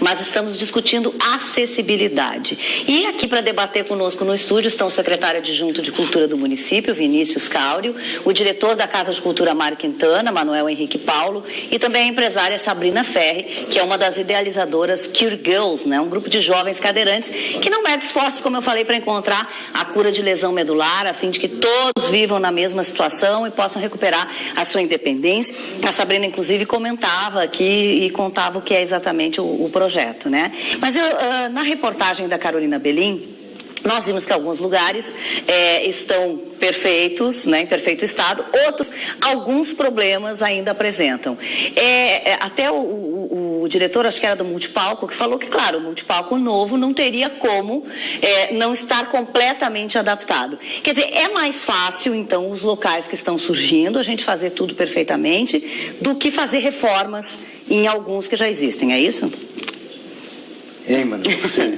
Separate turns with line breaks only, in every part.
mas estamos discutindo acessibilidade. E aqui para debater conosco no estúdio estão o secretário adjunto de Cultura do município, Vinícius Cáurio, o diretor da Casa de Cultura Mário Quintana, Manuel Henrique Paulo, e também a empresária Sabrina Ferri, que é uma das idealizadoras Cure Girls, né? Um grupo de jovens cadeirantes que não mede esforços, como eu falei, para encontrar a cura de lesão medular, a fim de que todos vivam na mesma situação e possam recuperar a sua independência. A Sabrina, inclusive, comentava aqui e contava o que é exatamente o projeto, né? Mas na reportagem da Carolina Belim, nós vimos que alguns lugares estão perfeitos, né, em perfeito estado, outros, alguns problemas ainda apresentam. Até o diretor, acho que era do Multipalco, que falou que, claro, o Multipalco novo não teria como não estar completamente adaptado. Quer dizer, é mais fácil, então, os locais que estão surgindo, a gente fazer tudo perfeitamente, do que fazer reformas em alguns que já existem, é isso?
Mano? Sim.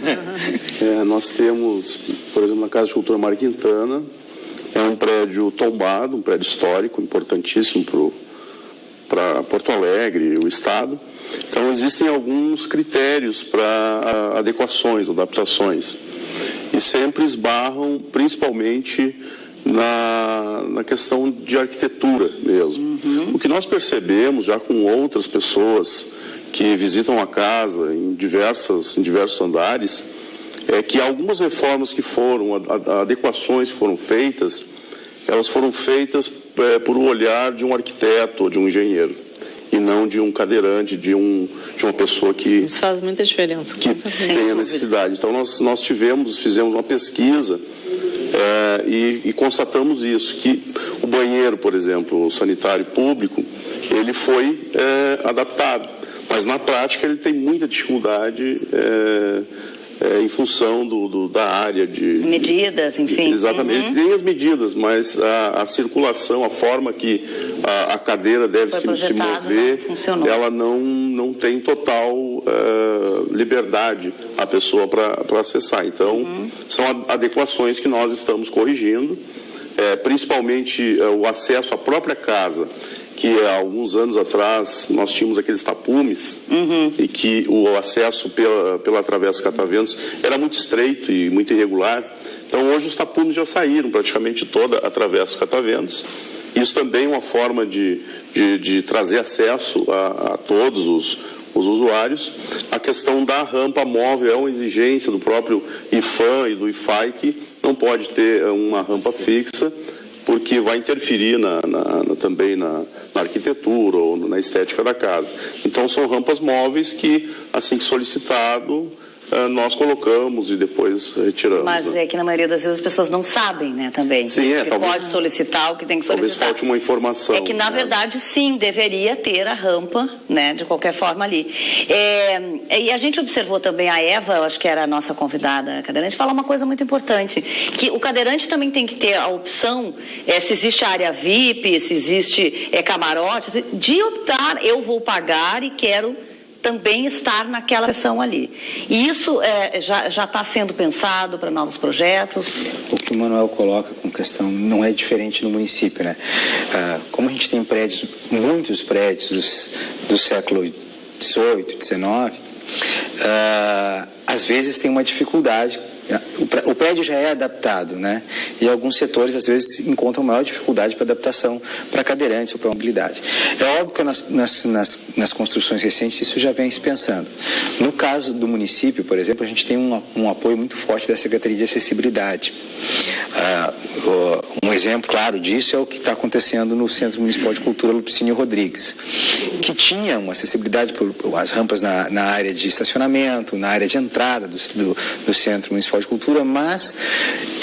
Nós temos, por exemplo, na Casa de Cultura Mário Quintana, é um prédio tombado, um prédio histórico, importantíssimo para Porto Alegre, o Estado. Então, existem alguns critérios para adequações, adaptações. E sempre esbarram, principalmente, na questão de arquitetura mesmo. Uhum. O que nós percebemos, já com outras pessoas que visitam a casa em diversos andares, é que algumas reformas que foram, adequações que foram feitas, elas foram feitas por o olhar de um arquiteto ou de um engenheiro, e não de um cadeirante, de uma pessoa que...
Isso faz muita diferença.
Que tem a necessidade. Então, nós fizemos uma pesquisa e constatamos isso, que o banheiro, por exemplo, o sanitário público, ele foi adaptado. Mas, na prática, ele tem muita dificuldade em função da área de...
Medidas, enfim.
Exatamente. Uhum. Tem as medidas, mas a circulação, a forma que a cadeira deve se mover, ela não tem total liberdade a pessoa para acessar. Então, são adequações que nós estamos corrigindo, principalmente o acesso à própria casa, que há alguns anos atrás nós tínhamos aqueles tapumes, e que o acesso pela Travessa Cataventos era muito estreito e muito irregular. Então, hoje os tapumes já saíram, praticamente toda a Travessa Cataventos. Isso também é uma forma de trazer acesso a todos os usuários. A questão da rampa móvel é uma exigência do próprio IFAM e do IFAI, que não pode ter uma rampa fixa, porque vai interferir também na arquitetura ou na estética da casa. Então, são rampas móveis que, assim que solicitado, nós colocamos e depois retiramos.
Mas é que na maioria das vezes as pessoas não sabem, né, também.
Sim,
talvez, pode solicitar o que tem que solicitar.
Talvez falte uma informação.
É que, na verdade, sim, deveria ter a rampa, né, de qualquer forma ali. E a gente observou também a Eva, eu acho que era a nossa convidada cadeirante, falar uma coisa muito importante, que o cadeirante também tem que ter a opção, se existe área VIP, se existe camarote, de optar, eu vou pagar e quero também estar naquela seção ali. E isso já está sendo pensado para novos projetos?
O que o Manuel coloca com questão não é diferente no município, né? Como a gente tem muitos prédios do século XVIII, XIX, às vezes tem uma dificuldade. O prédio já é adaptado, né? E alguns setores, às vezes, encontram maior dificuldade para adaptação para cadeirantes ou para mobilidade. É óbvio que nas construções recentes isso já vem se pensando. No caso do município, por exemplo, a gente tem um apoio muito forte da Secretaria de Acessibilidade. Um exemplo claro disso é o que está acontecendo no Centro Municipal de Cultura Lupicínio Rodrigues, que tinha uma acessibilidade por as rampas na área de estacionamento, na área de entrada do Centro Municipal de Cultura, mas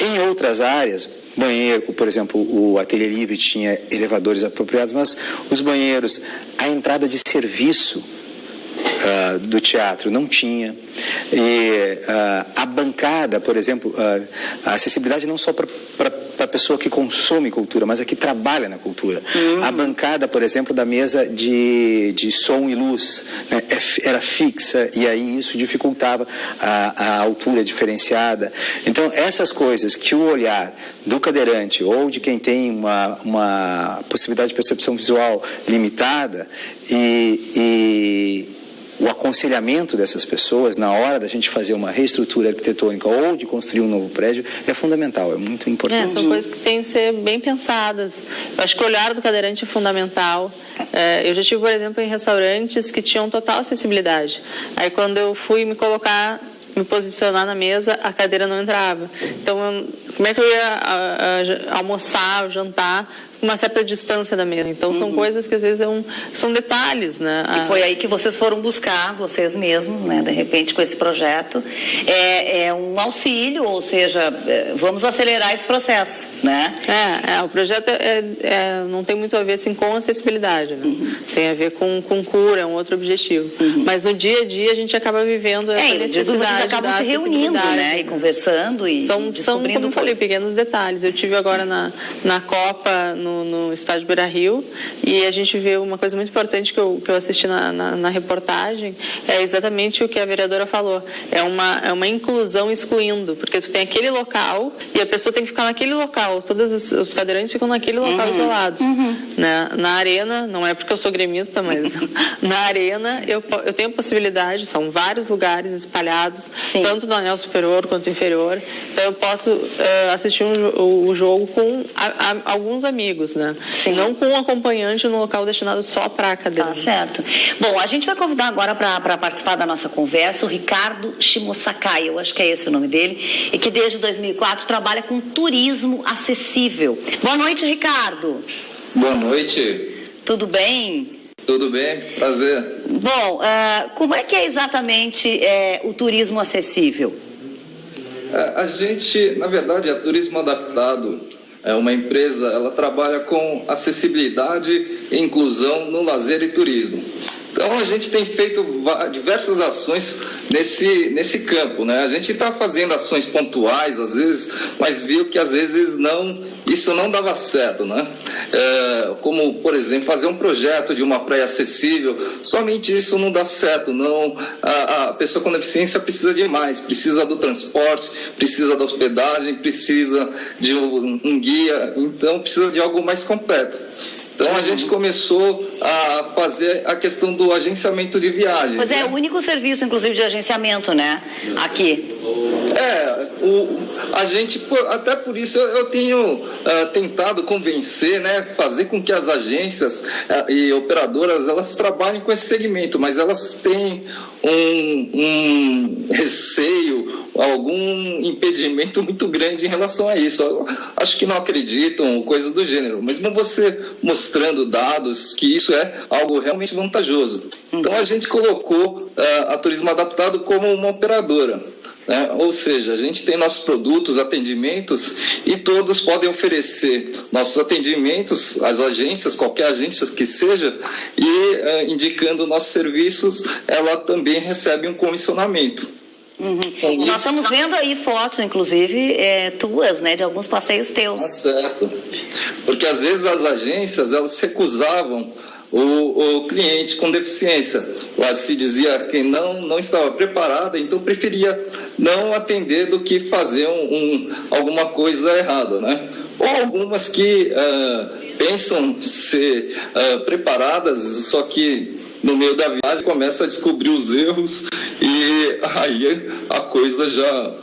em outras áreas, banheiro, por exemplo, o Ateliê Livre tinha elevadores apropriados, mas os banheiros, a entrada de serviço do teatro não tinha. E a bancada, por exemplo, a acessibilidade não só para a pessoa que consome cultura, mas a que trabalha na cultura. A bancada, por exemplo, da mesa de som e luz, né, era fixa, e aí isso dificultava a altura diferenciada. Então, essas coisas que o olhar do cadeirante ou de quem tem uma possibilidade de percepção visual limitada e o aconselhamento dessas pessoas na hora da gente fazer uma reestrutura arquitetônica ou de construir um novo prédio é fundamental, é muito importante.
São coisas que têm que ser bem pensadas. Eu acho que o olhar do cadeirante é fundamental. Eu já estive, por exemplo, em restaurantes que tinham total acessibilidade. Aí quando eu fui me posicionar na mesa, a cadeira não entrava. Então, como é que eu ia almoçar, jantar com uma certa distância da mesa? Então, são coisas que às vezes são detalhes, né?
E foi aí que vocês foram buscar, vocês mesmos, né? De repente, com esse projeto, é um auxílio, ou seja, vamos acelerar esse processo, né?
O projeto não tem muito a ver assim, com acessibilidade, né? Tem a ver com cura, é um outro objetivo. Mas no dia a dia a gente acaba vivendo essa necessidade.
Vocês acabam se reunindo, né? E conversando e descobrindo
são, como eu falei, pequenos detalhes. Eu tive agora na Copa, no estádio Beira-Rio, e a gente vê uma coisa muito importante que eu assisti na reportagem, é exatamente o que a vereadora falou. É uma inclusão excluindo, porque tu tem aquele local e a pessoa tem que ficar naquele local. Todos os cadeirantes ficam naquele local isolados. Né? Na arena, não é porque eu sou gremista, mas na arena eu tenho a possibilidade, são vários lugares espalhados, tanto no anel superior quanto inferior. Então eu posso assistir o jogo com alguns amigos, né? Não com um acompanhante no local destinado só para a cadeira.
Tá certo. Bom, a gente vai convidar agora para participar da nossa conversa o Ricardo Shimosakai, eu acho que é esse o nome dele, e que desde 2004 trabalha com turismo acessível. Boa noite, Ricardo.
Boa noite.
Tudo bem?
Tudo bem, prazer.
Bom, como é que é exatamente o turismo acessível?
A gente, na verdade, é Turismo Adaptado. É uma empresa, ela trabalha com acessibilidade e inclusão no lazer e turismo. Então, a gente tem feito diversas ações nesse campo, né? A gente está fazendo ações pontuais, às vezes, mas viu que, às vezes, isso não dava certo, né? Como, por exemplo, fazer um projeto de uma praia acessível, somente isso não dá certo, não. A pessoa com deficiência precisa de mais, precisa do transporte, precisa da hospedagem, precisa de um guia, então precisa de algo mais completo. Então, a gente começou a fazer a questão do agenciamento de viagens.
Pois é, o único serviço, inclusive, de agenciamento, né? Aqui.
A gente, até por isso, eu tenho tentado convencer, né? Fazer com que as agências e operadoras, elas trabalhem com esse segmento, mas elas têm um receio, algum impedimento muito grande em relação a isso. Eu acho que não acreditam, coisa do gênero. Mesmo você mostrando dados que isso é algo realmente vantajoso. Então, a gente colocou a Turismo Adaptado como uma operadora. Né? Ou seja, a gente tem nossos produtos, atendimentos, e todos podem oferecer nossos atendimentos, as agências, qualquer agência que seja, e indicando nossos serviços, ela também recebe um comissionamento.
Nós estamos vendo aí fotos, inclusive, tuas, né, de alguns passeios teus.
Certo. Porque às vezes as agências, elas recusavam o cliente com deficiência. Lá se dizia que não estava preparada, então preferia não atender do que fazer alguma coisa errada, né? Ou algumas que pensam ser preparadas, só que no meio da viagem começa a descobrir os erros e aí a coisa já...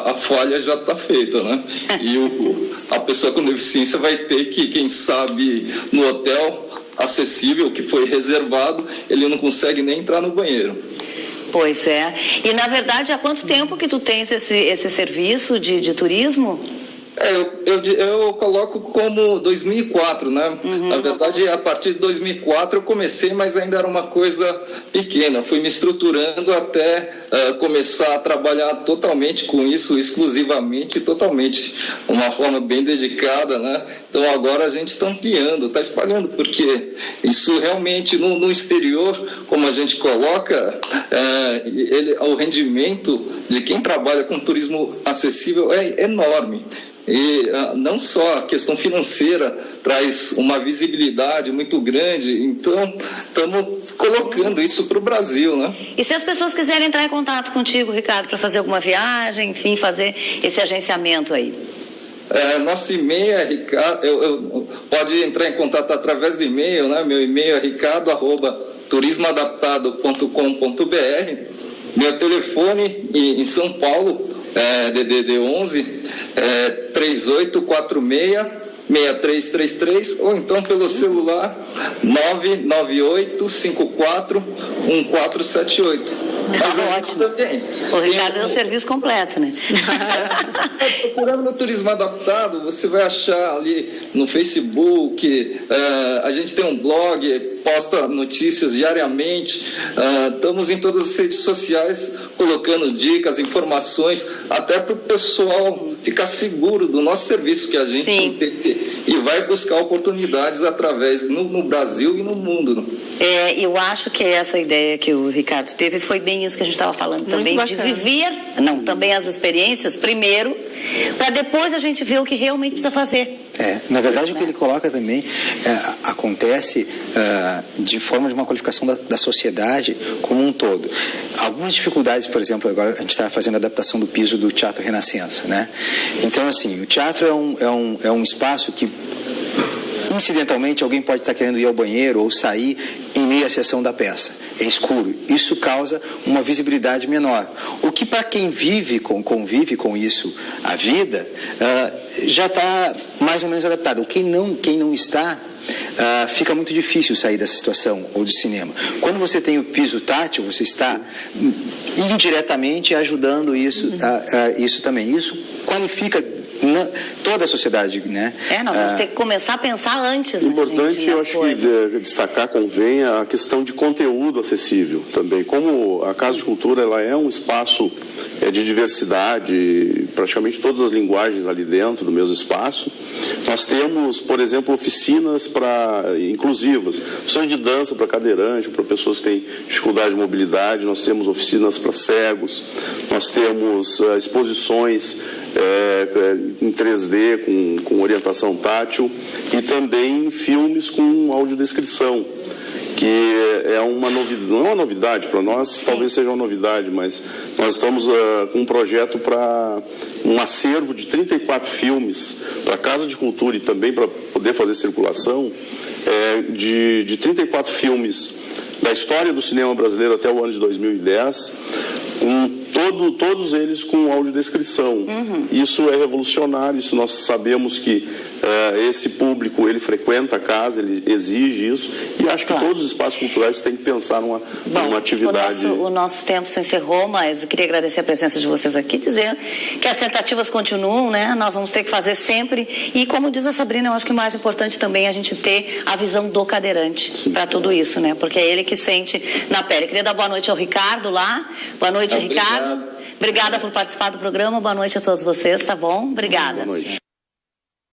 A falha já está feita, né? E a pessoa com deficiência vai ter que, quem sabe, no hotel acessível que foi reservado, ele não consegue nem entrar no banheiro.
Pois é. E, na verdade, há quanto tempo que tu tens esse serviço de turismo?
Eu coloco como 2004, né? Na verdade, a partir de 2004 eu comecei, mas ainda era uma coisa pequena. Fui me estruturando até começar a trabalhar totalmente com isso, exclusivamente, totalmente, uma forma bem dedicada, né? Então agora a gente está ampliando, está espalhando, porque isso realmente no exterior, como a gente coloca, o rendimento de quem trabalha com turismo acessível é enorme. E não só a questão financeira traz uma visibilidade muito grande, então estamos colocando isso para o Brasil, né?
E se as pessoas quiserem entrar em contato contigo, Ricardo, para fazer alguma viagem, enfim, fazer esse agenciamento aí?
Nosso e-mail é Ricardo, pode entrar em contato através do e-mail, né? Meu e-mail é ricardo@turismoadaptado.com.br. Meu telefone em São Paulo é DDD 11 3846-6333, ou então pelo celular 998541478.
Ótimo. Também. O Ricardo é um serviço completo, né?
Procurando no Turismo Adaptado, você vai achar ali no Facebook, a gente tem um blog, posta notícias diariamente, estamos em todas as redes sociais colocando dicas, informações, até para o pessoal ficar seguro do nosso serviço que a gente tem, e vai buscar oportunidades através no Brasil e no mundo.
Eu acho que essa ideia que o Ricardo teve foi bem isso que a gente estava falando também, de viver, também as experiências primeiro, para depois a gente ver o que realmente precisa fazer.
Na verdade, o que ele coloca também acontece de forma de uma qualificação da sociedade como um todo. Algumas dificuldades, por exemplo, agora a gente está fazendo a adaptação do piso do Teatro Renascença, né? Então, assim, o teatro é um espaço que, incidentalmente, alguém pode estar querendo ir ao banheiro ou sair em meio à sessão da peça. É escuro. Isso causa uma visibilidade menor. O que, para quem convive com isso a vida, já está mais ou menos adaptado. Quem não está, fica muito difícil sair dessa situação, ou do cinema. Quando você tem o piso tátil, você está indiretamente ajudando isso, isso também. Isso qualifica toda a sociedade, né?
Nós vamos ter que começar a pensar antes.
Importante, eu acho que destacar convém a questão de conteúdo acessível também. Como a Casa de Cultura, ela é um espaço de diversidade, praticamente todas as linguagens ali dentro do mesmo espaço. Nós temos, por exemplo, oficinas inclusivas, oficinas de dança para cadeirante, para pessoas que têm dificuldade de mobilidade. Nós temos oficinas para cegos, nós temos exposições em 3D com orientação tátil e também filmes com audiodescrição, que é uma novidade, não é uma novidade para nós, talvez seja uma novidade, mas nós estamos com um projeto para um acervo de 34 filmes para a Casa de Cultura e também para poder fazer circulação, de 34 filmes da história do cinema brasileiro até o ano de 2010, todos eles com audiodescrição. Isso é revolucionário, isso nós sabemos que esse público, ele frequenta a casa, ele exige isso, e acho que todos os espaços culturais têm que pensar numa atividade...
O nosso tempo se encerrou, mas eu queria agradecer a presença de vocês aqui, dizendo que as tentativas continuam, né? Nós vamos ter que fazer sempre, e como diz a Sabrina, eu acho que o mais importante também é a gente ter a visão do cadeirante para tudo isso, né? Porque é ele que sente na pele. Eu queria dar boa noite ao Ricardo lá. Boa noite, Ricardo. Obrigada por participar do programa. Boa noite a todos vocês, tá bom? Obrigada.
Boa noite.